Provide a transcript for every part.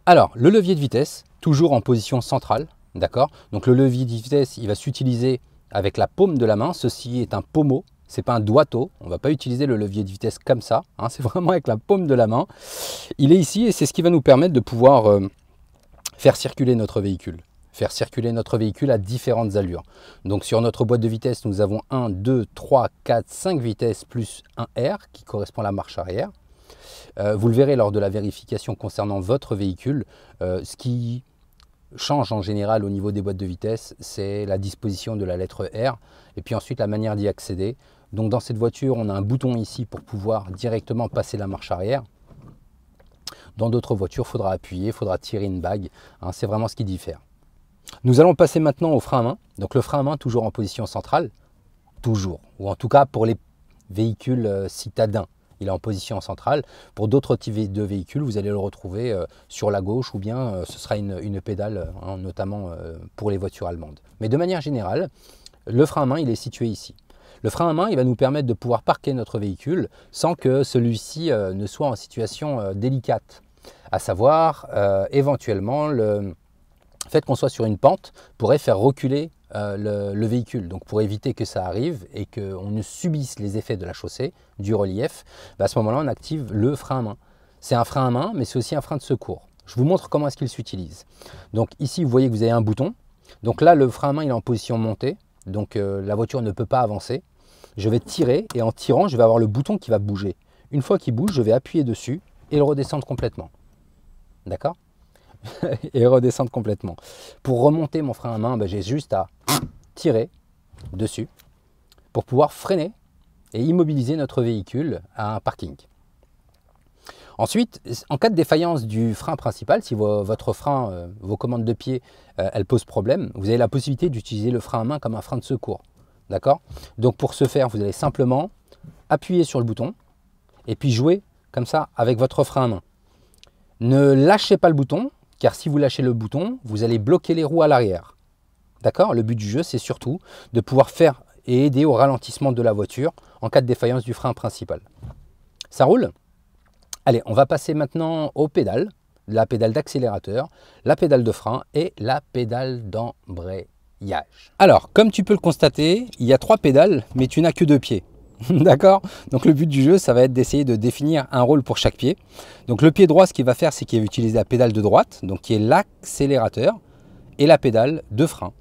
Alors, le levier de vitesse, toujours en position centrale, d'accord? Donc le levier de vitesse, il va s'utiliser avec la paume de la main. Ceci est un pommeau, c'est pas un doigteau. On ne va pas utiliser le levier de vitesse comme ça, hein, c'est vraiment avec la paume de la main. Il est ici et c'est ce qui va nous permettre de pouvoir faire circuler notre véhicule. Faire circuler notre véhicule à différentes allures. Donc sur notre boîte de vitesse, nous avons 1, 2, 3, 4, 5 vitesses plus un R qui correspond à la marche arrière. Vous le verrez lors de la vérification concernant votre véhicule. Ce qui change en général au niveau des boîtes de vitesse, c'est la disposition de la lettre R et puis ensuite la manière d'y accéder. Donc dans cette voiture, on a un bouton ici pour pouvoir directement passer la marche arrière. Dans d'autres voitures, il faudra appuyer, il faudra tirer une bague. Hein, c'est vraiment ce qui diffère. Nous allons passer maintenant au frein à main. Donc le frein à main toujours en position centrale, toujours, ou en tout cas pour les véhicules citadins. Il est en position centrale. Pour d'autres types de véhicules, vous allez le retrouver sur la gauche ou bien ce sera une pédale, hein, notamment pour les voitures allemandes. Mais de manière générale, le frein à main, il est situé ici. Le frein à main, il va nous permettre de pouvoir parquer notre véhicule sans que celui-ci ne soit en situation délicate. À savoir, éventuellement, le fait qu'on soit sur une pente pourrait faire reculer le véhicule. Donc pour éviter que ça arrive et qu'on ne subisse les effets de la chaussée, du relief, à ce moment-là, on active le frein à main. C'est un frein à main, mais c'est aussi un frein de secours. Je vous montre comment est-ce qu'il s'utilise. Donc ici, vous voyez que vous avez un bouton. Donc là, le frein à main, il est en position montée. Donc la voiture ne peut pas avancer. Je vais tirer et en tirant, je vais avoir le bouton qui va bouger. Une fois qu'il bouge, je vais appuyer dessus et le redescendre complètement. D'accord? Et redescendre complètement. Pour remonter mon frein à main, j'ai juste à tirer dessus pour pouvoir freiner et immobiliser notre véhicule à un parking. Ensuite, en cas de défaillance du frein principal, si votre frein, vos commandes de pied, elles posent problème, vous avez la possibilité d'utiliser le frein à main comme un frein de secours. D'accord? Donc pour ce faire, vous allez simplement appuyer sur le bouton et puis jouer comme ça avec votre frein à main. Ne lâchez pas le bouton, car si vous lâchez le bouton, vous allez bloquer les roues à l'arrière. D'accord? Le but du jeu, c'est surtout de pouvoir faire et aider au ralentissement de la voiture en cas de défaillance du frein principal. Ça roule? Allez, on va passer maintenant aux pédales. La pédale d'accélérateur, la pédale de frein et la pédale d'embrayage. Alors, comme tu peux le constater, il y a 3 pédales, mais tu n'as que 2 pieds. D'accord? Donc le but du jeu, ça va être d'essayer de définir un rôle pour chaque pied. Donc le pied droit, ce qu'il va faire, c'est qu'il va utiliser la pédale de droite, donc qui est l'accélérateur, et la pédale de frein.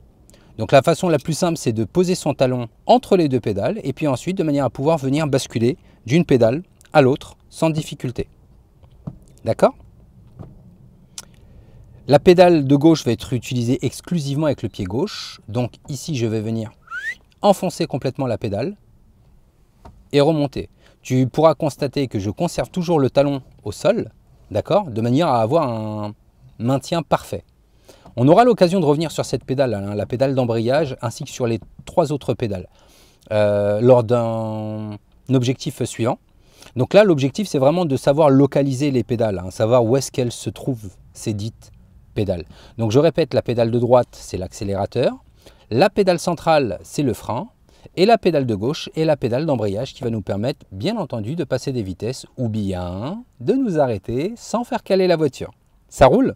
Donc la façon la plus simple, c'est de poser son talon entre les 2 pédales, et puis ensuite, de manière à pouvoir venir basculer d'une pédale à l'autre sans difficulté. D'accord? La pédale de gauche va être utilisée exclusivement avec le pied gauche. Donc ici, je vais venir enfoncer complètement la pédale et remonter. Tu pourras constater que je conserve toujours le talon au sol, d'accord, de manière à avoir un maintien parfait. On aura l'occasion de revenir sur cette pédale, hein, la pédale d'embrayage, ainsi que sur les 3 autres pédales, lors d'un objectif suivant. Donc là, l'objectif, c'est vraiment de savoir localiser les pédales, hein, savoir où est-ce qu'elles se trouvent, ces dites pédales. Donc je répète, la pédale de droite, c'est l'accélérateur, la pédale centrale, c'est le frein, et la pédale de gauche est la pédale d'embrayage qui va nous permettre, bien entendu, de passer des vitesses ou bien de nous arrêter sans faire caler la voiture. Ça roule?